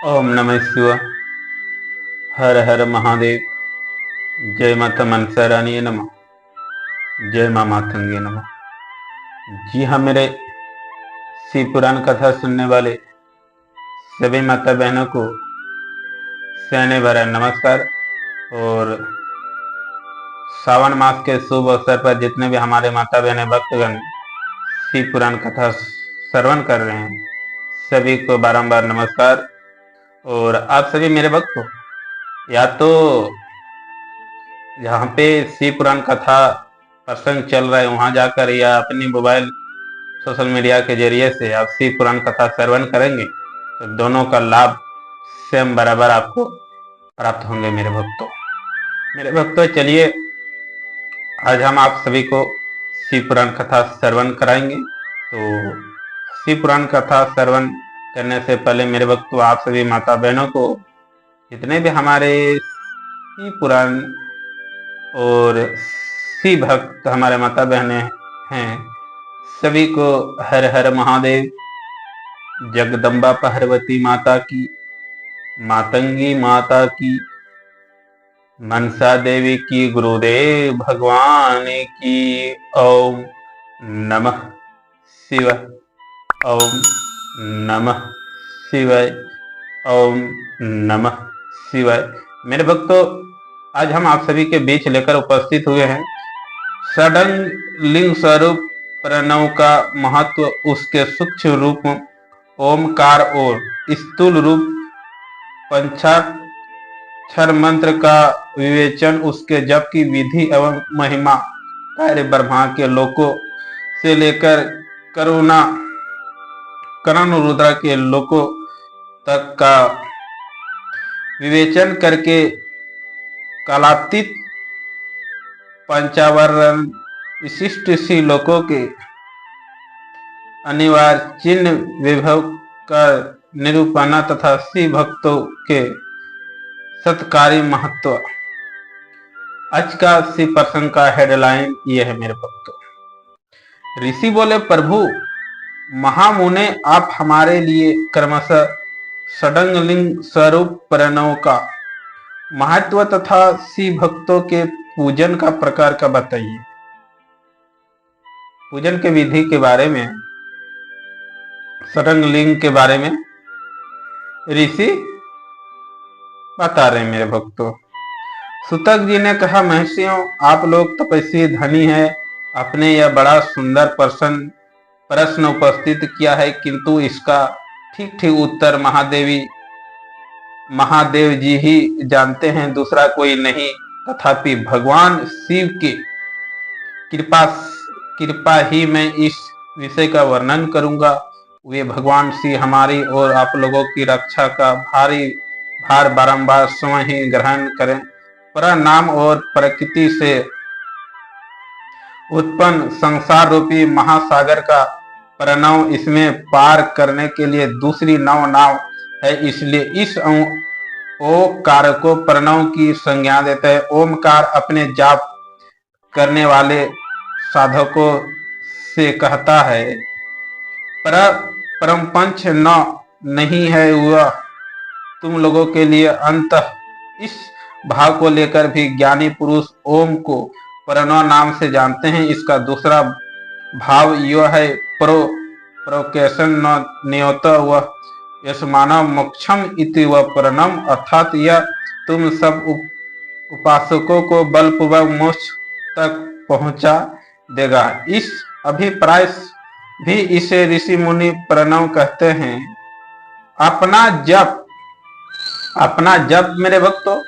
ओम नमः शिवाय। हर हर महादेव। जय माता मनसा रानी नमः। जय माँ मातंगे नमः। जी हाँ, मेरे शिव पुराण कथा सुनने वाले सभी माता बहनों को सहने भरा नमस्कार। और सावन मास के शुभ अवसर पर जितने भी हमारे माता बहने भक्तगण शिव पुराण कथा श्रवण कर रहे हैं, सभी को बारंबार नमस्कार। और आप सभी मेरे भक्त हो, या तो जहाँ पे शिव पुराण कथा प्रसंग चल रहा है वहां जाकर, या अपनी मोबाइल सोशल मीडिया के जरिए से आप शिव पुराण कथा श्रवण करेंगे तो दोनों का लाभ स्वयं बराबर आपको प्राप्त होंगे। मेरे भक्तों चलिए आज हम आप सभी को शिव पुराण कथा श्रवण कराएंगे। तो शिव पुराण कथा श्रवण करने से पहले मेरे भक्तों, आप सभी माता बहनों को, जितने भी हमारे शिव पुराण और शिव भक्त हमारे माता बहने हैं, सभी को हर हर महादेव, जगदम्बा पार्वती माता की, मातंगी माता की, मनसा देवी की, गुरुदेव भगवान की। ओम नमः शिवाय। ओम नमः शिवाय। ओम नमः शिवाय। मेरे भक्तों, आज हम आप सभी के बीच लेकर उपस्थित हुए हैं षडंग लिंग स्वरूप प्रणव का महत्व, उसके सूक्ष्म रूप ओमकार और स्थूल रूप पंचाक्षर मंत्र का विवेचन, उसके जप की विधि एवं महिमा, कार्य ब्रह्मा के लोकों से लेकर करण रुद्र के लोकों तक का विवेचन करके कालातीत पंचावरण विशिष्ट सी लोकों के अनिवार्य चिन्ह विभव का निरूपण तथा शिव भक्तों के सत्कारी महत्व। आज का शिव प्रसंग का हेडलाइन ये है मेरे भक्तों। ऋषि बोले, प्रभु महामुने, आप हमारे लिए क्रमशः षडंगलिंग स्वरूप प्रणव का महत्व तथा शिव भक्तों के पूजन का प्रकार का बताइए। पूजन के विधि के बारे में, षडंगलिंग के बारे में ऋषि बता रहे हैं मेरे भक्तों। सुतक जी ने कहा, महर्षियों, आप लोग तपस्वी धनी है, आपने यह बड़ा सुंदर प्रश्न उपस्थित किया है, किंतु इसका ठीक ठीक उत्तर महादेव जी ही जानते हैं, दूसरा कोई नहीं। तथापि भगवान शिव की कृपा ही मैं इस विषय का वर्णन करूंगा। वे भगवान शिव हमारी और आप लोगों की रक्षा का भारी भार बारंबार स्वयं ही ग्रहण करें। पर नाम और प्रकृति से उत्पन्न संसार रूपी महासागर का प्रणव, इसमें पार करने के लिए दूसरी नाव है, इसलिए इस ओकार को प्रणव की संज्ञा देते हैं। ओमकार अपने जाप करने वाले साधकों से कहता है, परम पंच नहीं है वह तुम लोगों के लिए अंत। इस भाव को लेकर भी ज्ञानी पुरुष ओम को प्रणव नाम से जानते हैं। इसका दूसरा भाव यह है, प्रोकेशन नियत व यशमानव मोक्षम इति व प्रणम, अर्थात यह तुम सब उपासकों को बलपूर्वक मोक्ष तक पहुंचा देगा। इस अभिप्राय भी इसे ऋषि मुनि प्रणव कहते हैं। अपना जप मेरे भक्तों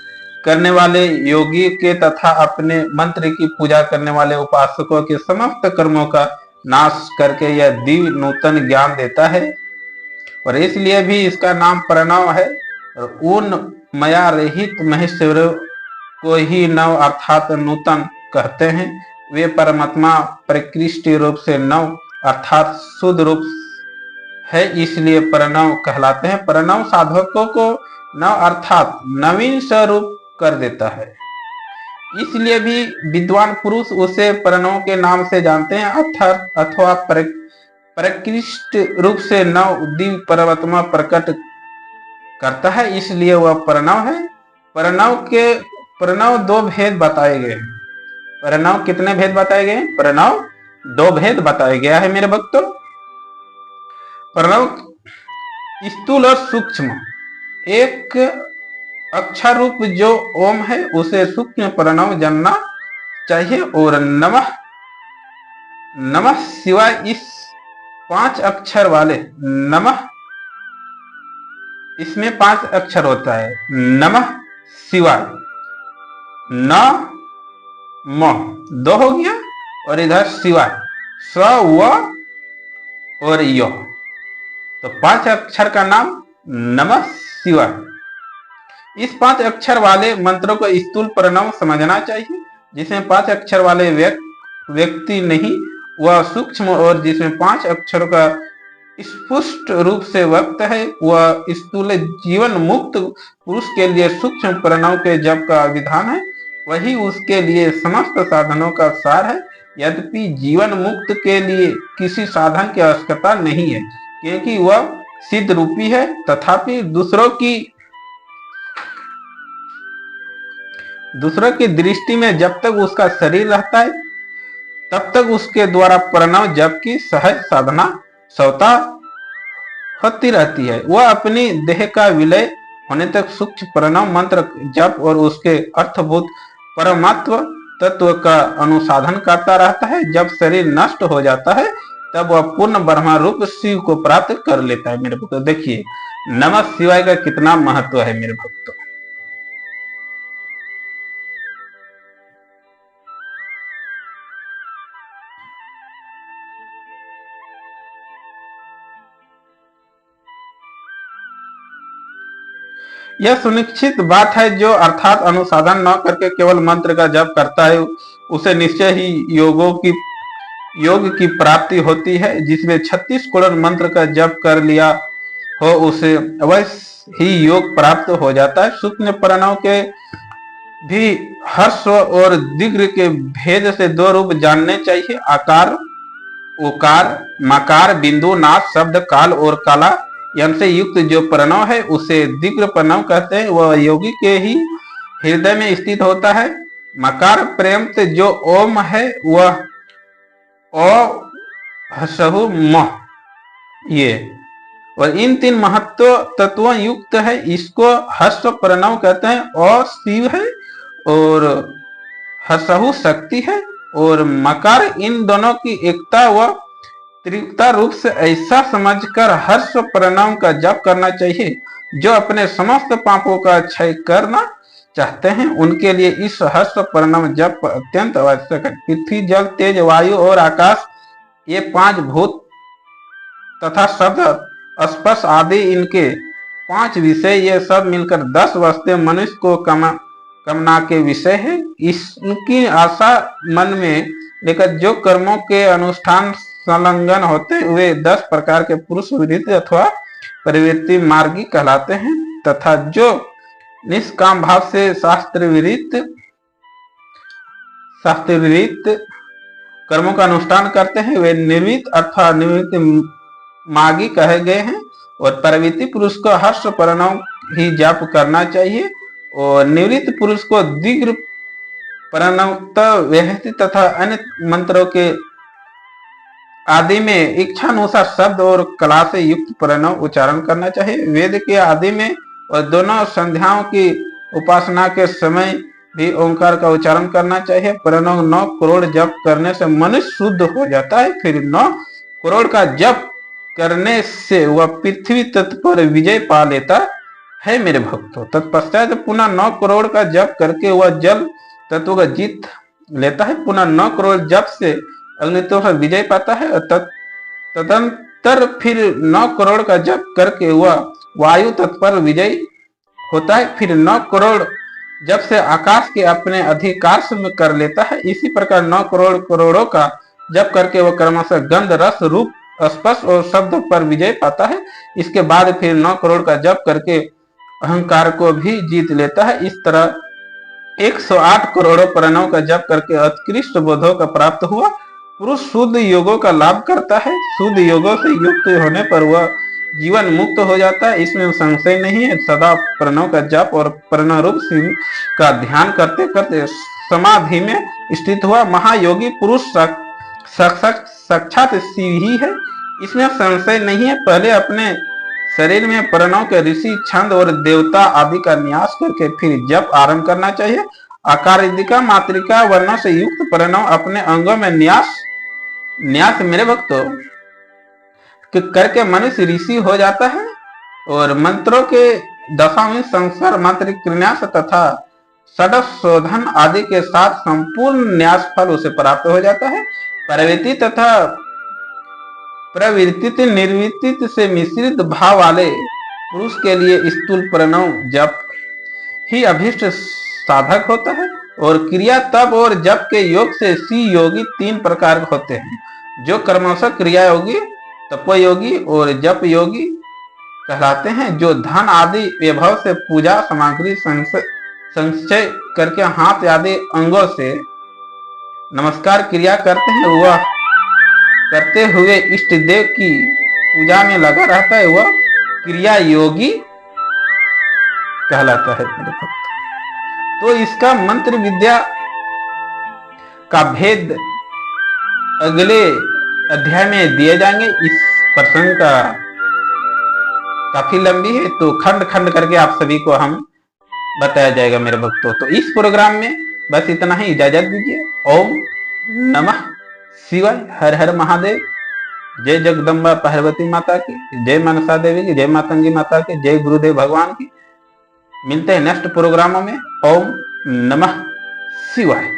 करने वाले योगी के तथा अपने मंत्र की पूजा करने वाले उपासकों के समस्त कर्मों का नाश करके यह दिव्य नूतन ज्ञान देता है, और इसलिए भी इसका नाम प्रणव है। और उन माया रहित महेश्वर को ही नव अर्थात नूतन कहते हैं। वे परमात्मा प्रकृष्ट रूप से नव अर्थात शुद्ध रूप है, इसलिए प्रणव कहलाते हैं। प्रणव साधकों को नव अर्थात नवीन स्वरूप कर देता है, इसलिए भी विद्वान पुरुष उसे प्रणव के नाम से जानते हैं, अर्थात अथवा प्रकृष्ट रूप से नव दिव्य परमात्मा प्रकट करता है, इसलिए वह प्रणव है। प्रणव दो भेद बताए गए। प्रणव कितने भेद बताए गए? प्रणव दो भेद बताया गया है मेरे भक्तों। प्रणव स्थूल और सूक्ष्म। एक अक्षर रूप जो ओम है उसे सूक्ष्म प्रणव जानना चाहिए। और नमः नमः शिवाय, इस 5 अक्षर वाले नमः, इसमें 5 अक्षर होता है। नमः शिवाय, न म 2 हो गया, और इधर शिवाय स व और य, तो 5 अक्षर का नाम नमः शिवाय। इस 5 अक्षर वाले मंत्रों को स्थूल प्रणव समझना चाहिए। जिसमें 5 अक्षर वाले व्यक्ति नहीं, वह सूक्ष्म, और जिसमें 5 अक्षरों का स्पष्ट रूप से वक्त है वह स्थूल। जीवन मुक्त पुरुष के लिए सूक्ष्म प्रणव के जप का विधान है, वही उसके लिए समस्त साधनों का सार है। यद्यपि जीवन मुक्त के लिए किसी साधन की आवश्यकता नहीं है, क्योंकि वह सिद्ध रूपी है। तथापि दूसरों की दृष्टि में जब तक उसका शरीर रहता है तब तक उसके द्वारा प्रणव जप की सहज साधना स्वतः होती रहती है। वह अपनी देह का विलय होने तक सूक्ष्म प्रणव मंत्र जप और उसके अर्थभूत परमात्म तत्व का अनुसाधन करता रहता है। जब शरीर नष्ट हो जाता है तब वह पूर्ण ब्रह्म रूप शिव को प्राप्त कर लेता है। मेरे भक्तों देखिए नमः शिवाय का कितना महत्व है मेरे भक्तों। यह सुनिश्चित बात है, जो अर्थात अनुसाधन न करके केवल मंत्र का जप करता है उसे निश्चय ही योग की प्राप्ति होती है। जिसमें 36 करोड़ मंत्र का जप कर लिया हो उसे अवश्य ही योग प्राप्त हो जाता है। सूक्ष्म प्रणव के भी हर्ष और दीर्घ के भेद से 2 रूप जानने चाहिए। आकार, उकार, मकार, बिंदु, नाद, शब्द, काल और काला से युक्त जो प्रणव है उसे दीर्घ प्रणव कहते हैं। वह योगी के ही हृदय में स्थित होता है। मकार पर्यंत जो ओम है वह ओ हसहु म, ये और इन 3 महत्व तत्वों युक्त है। इसको हस्व प्रणव कहते हैं। और शिव है और हसहु शक्ति है। और मकार इन दोनों की एकता व त्रिकता रूप से ऐसा समझकर हर्ष प्रणव का जप करना चाहिए। जो अपने समस्त पापों का क्षय करना चाहते हैं उनके लिए इस हर्ष प्रणव जप अत्यंत आवश्यक है। पृथ्वी, जल, तेज, वायु और आकाश, ये 5 भूत तथा शब्द, स्पर्श आदि इनके 5 विषय, ये सब मिलकर 10 वस्तुएं मनुष्य को कामना के विषय है। इसकी आशा मन में लेकर जो कर्मों के अनुष्ठान संलग्न होते वे 10 प्रकार के पुरुष विदित अथवा प्रवृत्ति मार्गी कहलाते हैं। तथा जो निष्काम भाव से शास्त्र विदित कर्मों का अनुष्ठान करते हैं वे निर्वित अथवा निवृत्त मार्गी कहे गए हैं। और प्रवृत्ति पुरुष को हर्ष प्रणव ही जप करना चाहिए। और निवृत्त पुरुष को दीर्घ प्रणव तथा अन्य मंत्रों के आदि में इच्छानुसार शब्द और कला से युक्त प्रणव उच्चारण करना चाहिए। वेद के आदि में और दोनों संध्याओं की उपासना के समय भी ओंकार का उच्चारण करना चाहिए। प्रणव 9 करोड़ जप करने से मनुष्य शुद्ध हो जाता है। फिर 9 करोड़ का जप करने से वह पृथ्वी तत्व पर विजय पा लेता है मेरे भक्तों। तत्पश्चात पुनः 9 करोड़ का जप करके वह जल तत्व का जीत लेता है। पुनः 9 करोड़ जप से अग्नि तत्व पर विजय पाता है। तदंतर फिर 9 करोड़ का जप करके वह वायु तत्व पर विजय होता है। फिर 9 करोड़ जब से आकाश के अपने अधिकार में कर लेता है। इसी प्रकार 9 करोड़ों का जप करके वह क्रमशः गंध, रस, रूप, स्पर्श और शब्द पर विजय पाता है। इसके बाद फिर 9 करोड़ का जप करके अहंकार को भी जीत लेता है। इस तरह 108 करोड़ों प्रणव का जप करके उत्कृष्ट बोधों का प्राप्त हुआ पुरुष शुद्ध योगों का लाभ करता है। शुद्ध योगों से युक्त होने पर वह जीवन मुक्त हो जाता है, इसमें संशय नहीं है। सदा प्रणव का जप और प्रणव रूप शिव का ध्यान करते करते समाधि में स्थित हुआ महायोगी पुरुष साक्षात शिव ही है, इसमें संशय नहीं है। पहले अपने शरीर में प्रणव के ऋषि छंद और देवता आदि का न्यास करके फिर जप आरंभ करना चाहिए। आकारिका मात्रिका वर्णों से युक्त प्रणव अपने अंगों में न्यास मेरे भक्तों करके मनुष्य ऋषि हो जाता है और मंत्रों के दशाविंश संस्कार मात्रिक न्यास तथा षडश शोधन आदि के साथ संपूर्ण न्यास फल उसे प्राप्त हो जाता है। प्रवृत्ति तथा प्रवृत्ति निर्वृत्ति से मिश्रित भाव वाले पुरुष के लिए स्थूल प्रणव जप ही अभिष्ट साधक होता है और क्रिया तप और जप के योग से सी योगी तीन प्रकार होते हैं, जो क्रमशः क्रिया योगी, तपोयोगी और जप योगी कहलाते हैं। जो धन आदि वैभव से पूजा सामग्री संचय करके हाथ आदि अंगों से नमस्कार क्रिया करते हैं, वह करते हुए इष्ट देव की पूजा में लगा रहता है, वह क्रिया योगी कहलाता है मेरे भक्त। तो इसका मंत्र विद्या का भेद अगले अध्याय में दिए जाएंगे। इस प्रसंग का काफी लंबी है, तो खंड खंड करके आप सभी को हम बताया जाएगा मेरे भक्तों। तो इस प्रोग्राम में बस इतना ही, इजाजत दीजिए। ओम नमः शिवाय, हर हर महादेव। जय जगदम्बा पार्वती माता की, जय मनसा देवी की, जय मातंगी माता की, जय गुरुदेव भगवान की। मिलते हैं नेक्स्ट प्रोग्रामों में। ओम नमः शिवाय।